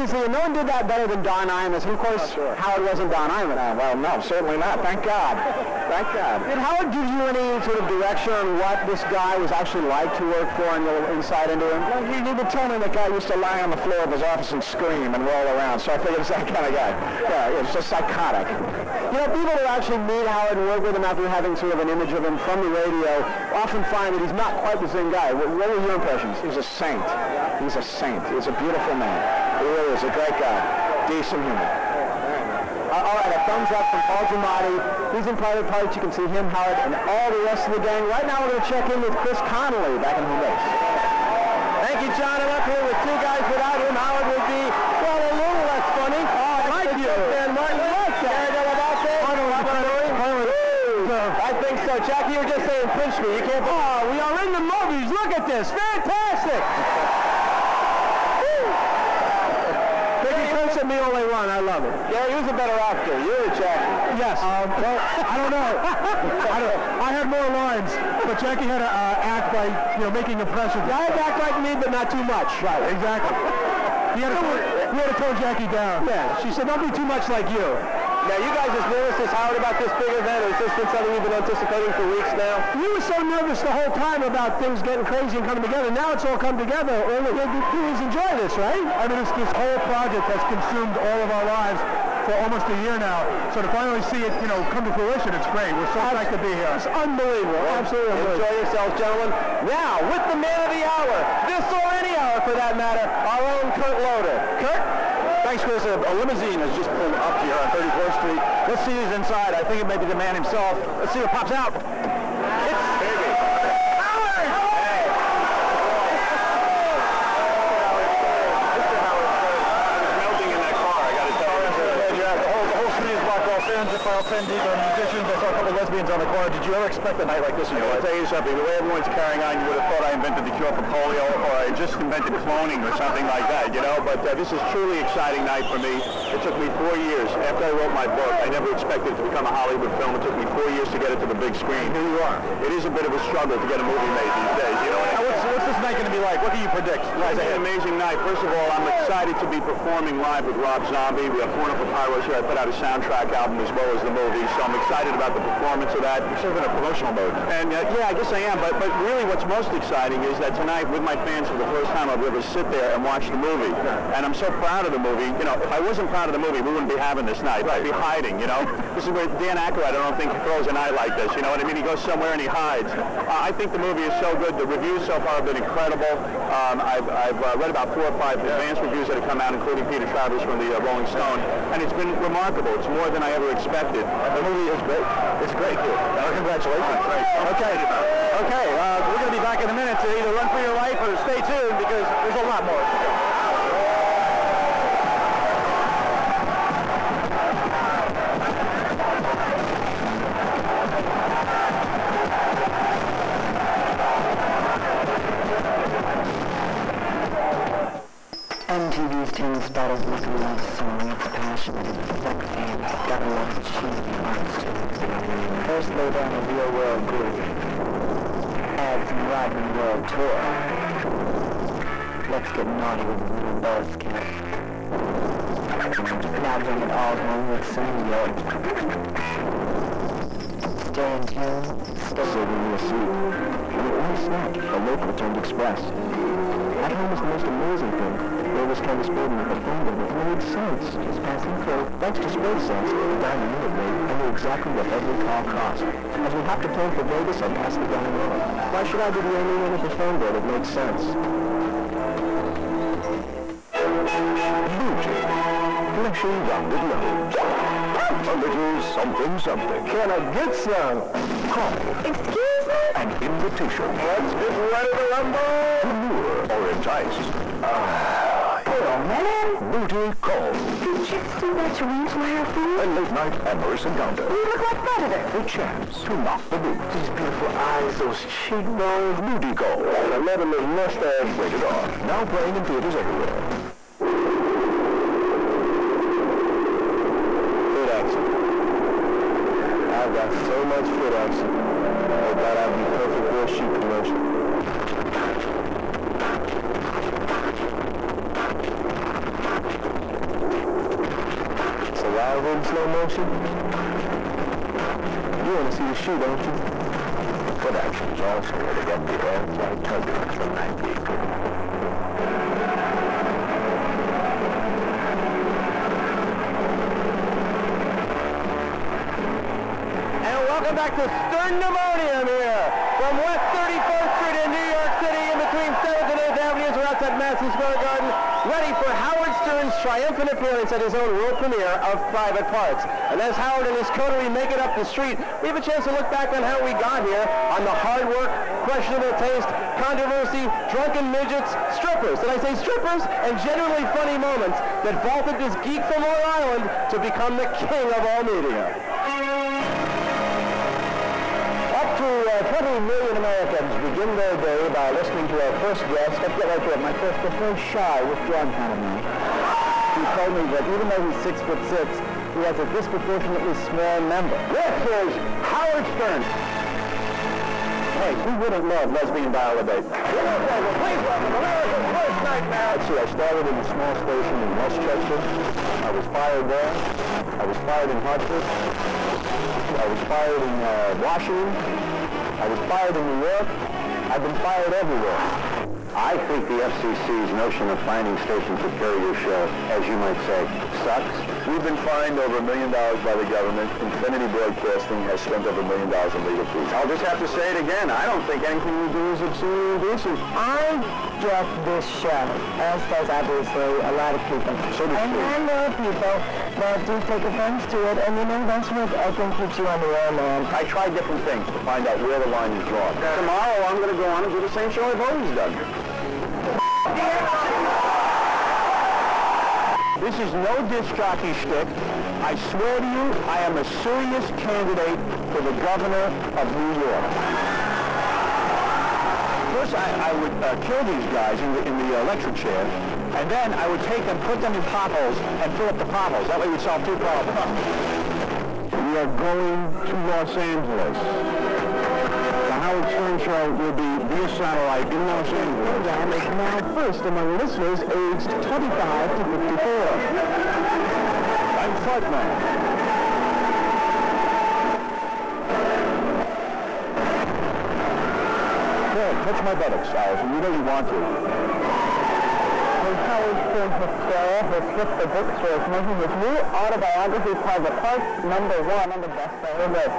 seriously, no one did that better than Don Imus. And of course, Howard wasn't Don Imus. Well, no, certainly not. Thank God. Thank God. Did Howard give you any sort of direction on what this guy was actually like to work for and a little insight into him? Well, he would tell me that guy used to lie on the floor of his office and scream and roll around, so I figured it's that kind of guy. Yeah, it's just psychotic. You know, people who actually meet Howard and work with him after having sort of an image of him from the radio often find that he's not quite the same guy. What were your impressions? He's a saint. He's a saint. He's a beautiful man. He really is a great guy. Decent human. All right, a thumbs up from Paul Giamatti. He's in private parts. You can see him, Howard, and all the rest of the gang. Right now, we're going to check in with Chris Connolly back in home base. Thank you, John. I'm up here with two guys. Without him, Howard would be, well, a little less funny. Oh, I like you. Dan Martin, you like that? Dell'Abate. I think so. Jackie, you were just saying pinch me. You can't... Oh, we are in the movies. Look at this. Fantastic. At me all they run. I love it. Gary, who's a better actor? You or Jackie? Yes. Well, I don't know. I had more lines, but Jackie had to act by, making impressions. Yeah, I had to act like me, but not too much. Right, exactly. He had to tone Jackie down. Yeah, she said, don't be too much like you. Now, you guys as nervous as Howard about this big event, or has this been something you've been anticipating for weeks now? We were so nervous the whole time about things getting crazy and coming together. Now it's all come together. Please enjoy this, right? I mean, this whole project has consumed all of our lives for almost a year now. So to finally see it, come to fruition, it's great. We're so psyched to be here. It's unbelievable. Absolutely unbelievable. Enjoy yourselves, gentlemen. Now, with the man of the hour, this or any hour for that matter, our own Kurt Loder. Kurt? Thanks, Chris. A limousine has just pulled up here on 34th Street. Let's see who's inside. I think it may be the man himself. Let's see who pops out. It's Baby. Howard! Hey! Mr. Howard, I was melting in that car, I gotta tell you. The whole street is blocked off. Fans, if I'll offend these are musicians. I saw a couple of lesbians on the car. Did you ever expect a night like this in your life? I'll tell you something. The way everyone's carrying on, you would have thought I invented the cure for polio, or I just invented cloning or something like that, But this is truly exciting night for me. It took me 4 years. After I wrote my book, I never expected it to become a Hollywood film. It took me 4 years to get it to the big screen. Here you are. It is a bit of a struggle to get a movie made these days, What's this night going to be like? What can you predict? It's an amazing night. First of all, I'm excited to be performing live with Rob Zombie. We have Corner for Pyros here. I put out a soundtrack album as well as the movie, so I'm excited about the performance of that. You're sort of in a promotional mode. And yeah, I guess I am. But really what's most exciting is that tonight with my fans for the first time I'll be able to sit there and watch the movie. And I'm so proud of the movie. If I wasn't proud of the movie, we wouldn't be having this night. I'd be hiding, This is where Dan Aykroyd, I don't think, throws a night like this. You know what I mean? He goes somewhere and he hides. I think the movie is so good. The reviews so far have been incredible. I've read about 4 or 5 advanced reviews that have come out, including Peter Travers from the Rolling Stone, and it's been remarkable. It's more than I ever expected. The movie is great. It's great, dude. Congratulations. Okay. We're going to be back in a minute to either run for your life or stay tuned because there's a lot more. MTV's tennis battles with a love song. It's passionate, it's sexy, it's got a lot of cheesy parts to it. First lay down a real world groove. Add some Rodman World Tour. Let's get naughty with a little buzz cat. Now bring it all home with some love. Stay in tune, stay serving me a seat. And one snack, a local turned express. At home is the most amazing thing. Vegas can sport with a phone that made sense. Just passing through. Thanks to Sport Sense, the dining minute rate, I knew exactly what every call cost. As we hopped a plane for Vegas, I passed the dining minute. Why should I be the only one with a phone bill that makes sense? Bougie. Fleshy rounded nose. A little something. Can I get some? Call. Excuse me? An invitation. Let's get ready to rumble. To lure or entice. Hello, man. Booty call. Did chicks do that to range-wire food? A late-night amorous encounter. You look like predators. A chance to knock the boot. These beautiful eyes, those cheekbones. Booty call. And I love him his mustache. Rated R. Now playing in theaters everywhere. Foot action. I've got so much foot action. I thought I'd be perfect for a sheep commercial. I'll in slow motion. You want to see the shoe, don't you? Foot action is also where to get the air-flight turbulence from 90. Welcome back to Stern-Pneumonium here from West 31st Street in New York City in between 7th and 8th Avenues. We're outside Madison Square Garden, ready for Howard Stern's triumphant appearance at his own world premiere of Private Parts. And as Howard and his coterie make it up the street, we have a chance to look back on how we got here, on the hard work, questionable taste, controversy, drunken midgets, strippers, and I say strippers, and genuinely funny moments that vaulted this geek from Long Island to become the king of all media. 20 million Americans begin their day by listening to our first guest. Let's get right to it. My first was very shy, withdrawn kind of man. He told me that even though he's 6'6", he has a disproportionately small member. This is Howard Stern. Hey, who wouldn't love lesbian Dell'Abate? Please welcome America's first night now. Let's see, I started in a small station in Westchester. I was fired there. I was fired in Hartford. I was fired in Washington. I was fired in New York. I've been fired everywhere. I think the FCC's notion of finding stations that carry your show, as you might say, sucks. We've been fined over $1 million by the government. Infinity Broadcasting has spent over $1 million in legal fees. I'll just have to say it again. I don't think anything we do is obscenely indecent. I get this show, as does obviously a lot of people. So do you. I know people that do take offense to it, and you know, that's what I think keeps you on the air, man. I try different things to find out where the line is drawn. Tomorrow I'm going to go on and do the same show I've always done. This is no disc jockey shtick. I swear to you, I am a serious candidate for the governor of New York. First, I would kill these guys in the electric chair, and then I would take them, put them in potholes, and fill up the potholes. That way we'd solve two problems. We are going to Los Angeles. The Howard Stern Show will be via satellite in Los Angeles. The program is now first among listeners aged 25 to 54. I'm Frontman. Good, touch my buttocks, Alice, and you know you want to. When Howard Stern Hysteria has flipped the bookstores, making his new autobiography Private Parts #1 on the bestseller list.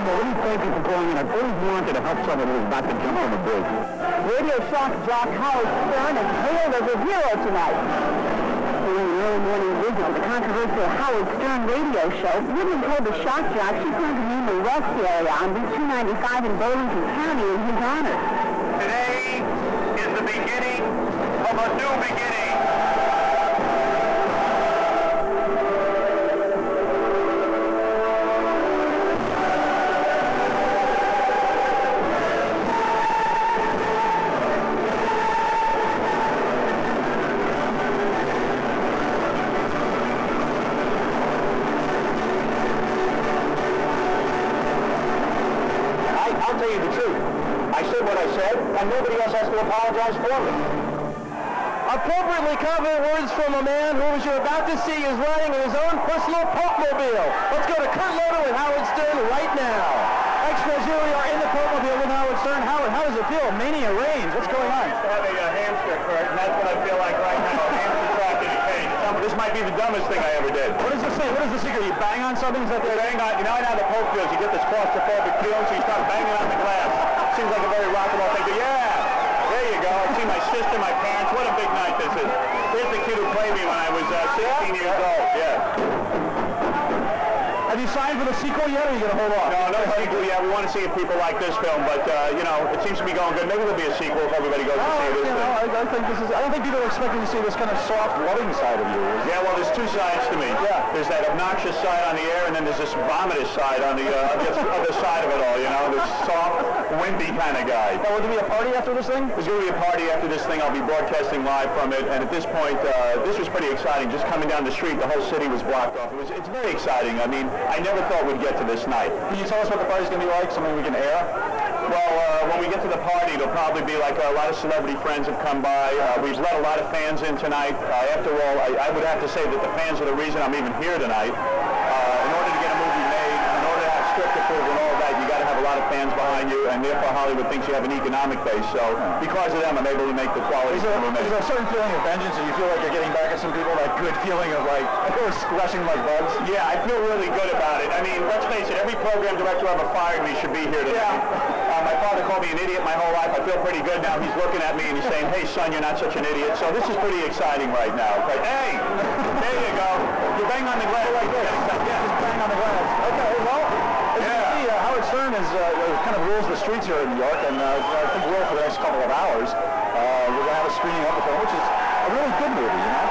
What do you thank you for calling in? I've always wanted to help someone who's about to jump on the bridge. Radio shock jock Howard Stern is hailed as a hero tonight. During an early morning visit to the controversial Howard Stern radio show, Whitney told the shock jock she planned to name the West area on Route 295 in Burlington County in his honor. Today is the beginning of a new beginning. I'll tell you the truth. I said what I said, and nobody else has to apologize for me. Appropriately confident words from a man who, as you're about to see, is riding in his own personal Pope-mobile. Let's go to Kurt Loder with Howard Stern right now. Extras, here we are in the Pope-mobile with Howard Stern. Howard, how does it feel? Mania reigns. What's going on? I'm having a hamster, Kurt, and that's what I feel like right now. A hamster trapped in a cage. This might be the dumbest thing I ever did. What is this thing? What is the secret? You bang on something? Is that You bang on, you know how the Pope feels. You get this claustrophobic feeling, so you start banging on the glass. Seems like a very rock and roll thing, but yeah, there you go. I see my sister, my parents. What a big night this is. Here's the kid who played me when I was 16 years old. Yeah. Have you signed for the sequel yet, or are you going to hold off? No sequel yet. We want to see if people like this film, but, you know, it seems to be going good. Maybe there'll be a sequel if everybody goes to see this thing. I don't think people are expecting to see this kind of soft, loving side of you. Yeah, well, there's two sides to me. Yeah. There's that obnoxious side on the air, and then there's this vomitous side on the other side of it all, you know, this soft, wimpy kind of guy. Now, will there be a party after this thing? There's going to be a party after this thing. I'll be broadcasting live from it, and at this point, this was pretty exciting. Just coming down the street, the whole city was blocked off. It's very exciting. I mean, I never thought we'd get to this night. Can you tell us what the party's going to be like, something we can air? Well, When we get to the party, it'll probably be like a lot of celebrity friends have come by. We've let a lot of fans in tonight. After all, I would have to say that the fans are the reason I'm even here tonight. In order to get a movie made, in order to have script approval and all that, you got to have a lot of fans behind you, and therefore Hollywood thinks you have an economic base. So because of them, I'm able to make the quality film we made. Is there a certain feeling of vengeance, and you feel like you're getting back at some people, that good feeling of like, I feel it's rushing like bugs? Yeah, I feel really good about it. I mean, let's face it, every program director who ever fired me should be here today. Yeah. My father called me an idiot my whole life. I feel pretty good now. He's looking at me and he's saying, hey, son, you're not such an idiot. So this is pretty exciting right now. Okay. Hey, there you go. You bang on the glass like this. Yeah, just bang on the glass. Okay, well, as you can see, Howard Stern is, kind of rules the streets here in New York, and I think will for the next couple of hours. We're going to have a screening of the film, which is a really good movie, you know?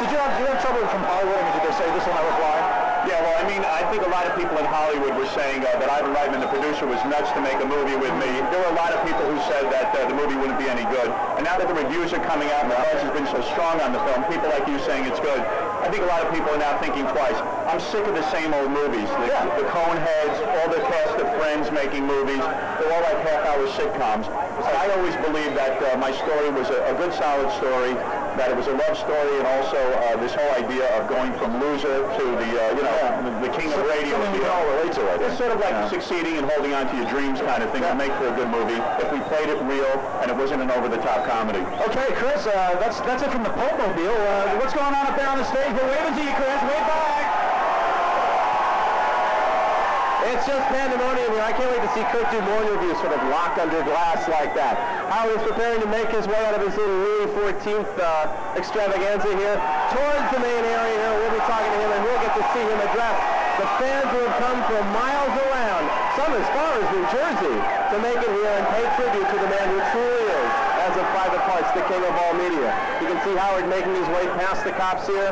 Did you have trouble from Hollywood? I mean, did they say this will never fly? Yeah, well, I mean, I think a lot of people in Hollywood were saying that Ivan Reitman, the producer, was nuts to make a movie with me. There were a lot of people who said that the movie wouldn't be any good. And now that the reviews are coming out and the buzz has been so strong on the film, people like you saying it's good, I think a lot of people are now thinking twice. I'm sick of the same old movies. The Coneheads, all the cast of Friends making movies, they're all like half-hour sitcoms. I always believed that my story was a good, solid story, that it was a love story, and also this whole idea of going from loser to the king of radio. We can all relate to it. It's sort of like succeeding and holding on to your dreams kind of thing to make for a good movie if we played it real and it wasn't an over-the-top comedy. Okay, Chris, that's it from the Popemobile. What's going on up there on the stage? We're waving to you, Chris. Wave back. It's just pandemonium here. I can't wait to see Kurt do more interviews sort of locked under glass like that. Howard is preparing to make his way out of his little Louis XIV extravaganza here towards the main area here. We'll be talking to him, and we'll get to see him address the fans who have come from miles around, some as far as New Jersey, to make it here and pay tribute to the man who truly is, as of private parts, the king of all media. You can see Howard making his way past the cops here,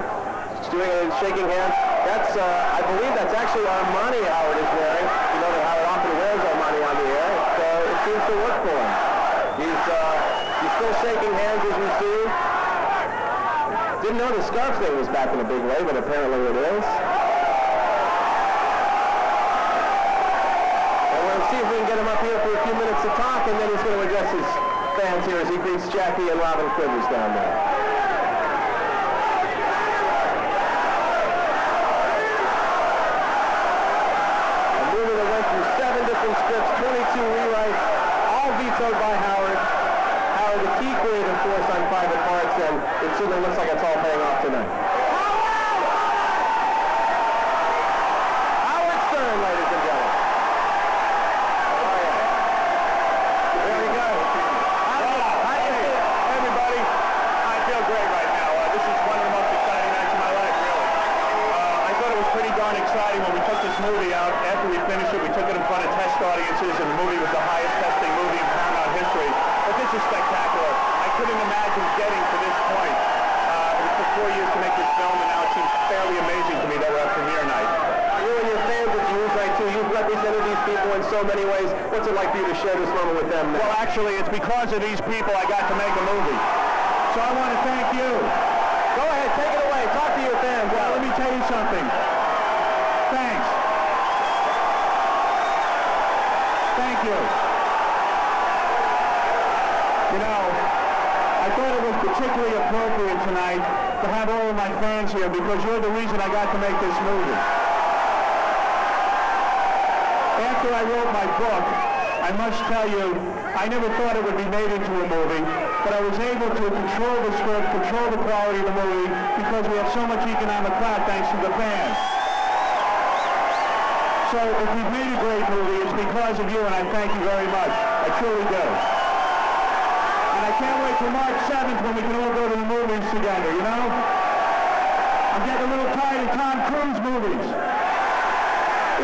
doing it and shaking hands. That's, I believe that's actually Armani Howard is wearing. You know that Howard often wears Armani on the air. It seems to work for him. He's still shaking hands, as you see. Didn't know the scarf thing was back in a big way, but apparently it is. And we'll see if we can get him up here for a few minutes to talk, and then he's going to address his fans here as he greets Jackie and Robin Quivers down there. Scripts, 22 rewrites, all vetoed by Howard. Howard, the key creative force on Private Parts, and it certainly looks like it's all paying off tonight. Howard Stern, ladies and gentlemen. Oh, yeah. There we go. Hi, everybody. I feel great right now. This is one of the most exciting nights of my life, really. I thought it was pretty darn exciting when we took this movie out. After we finished it, we took it in front of test audiences, and the movie was the highest testing movie in Paramount history. But this is spectacular. I couldn't imagine getting to this point. It took 4 years to make this film, and now it seems fairly amazing to me that we're at premiere night. You and your fans at Newsnight, too, you've represented these people in so many ways. What's it like for you to share this moment with them now? Well, actually, it's because of these people I got to make a movie. So I want to thank you. Go ahead, take it away. Talk to your fans. Well, let me tell you something. Thanks. Thank you. You know, I thought it was particularly appropriate tonight to have all of my fans here because you're the reason I got to make this movie. After I wrote my book, I must tell you, I never thought it would be made into a movie, but I was able to control the script, control the quality of the movie because we have so much economic clout thanks to the fans. So if we've made a great movie, it's because of you, and I thank you very much. I truly do. And I can't wait till March 7th when we can all go to the movies together, you know? I'm getting a little tired of Tom Cruise movies.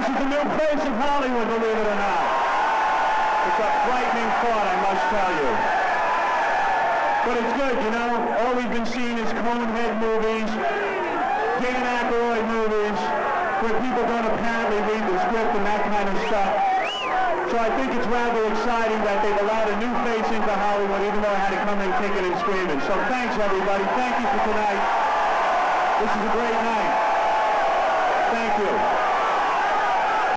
This is the new face of Hollywood, believe it or not. It's a frightening thought, I must tell you. But it's good, you know? All we've been seeing is Conehead movies, Dan Aykroyd movies, where people don't apparently read the script and that kind of stuff. So I think it's rather exciting that they've allowed a new face into Hollywood, even though I had to come in kicking and screaming. So thanks, everybody. Thank you for tonight. This is a great night. Thank you.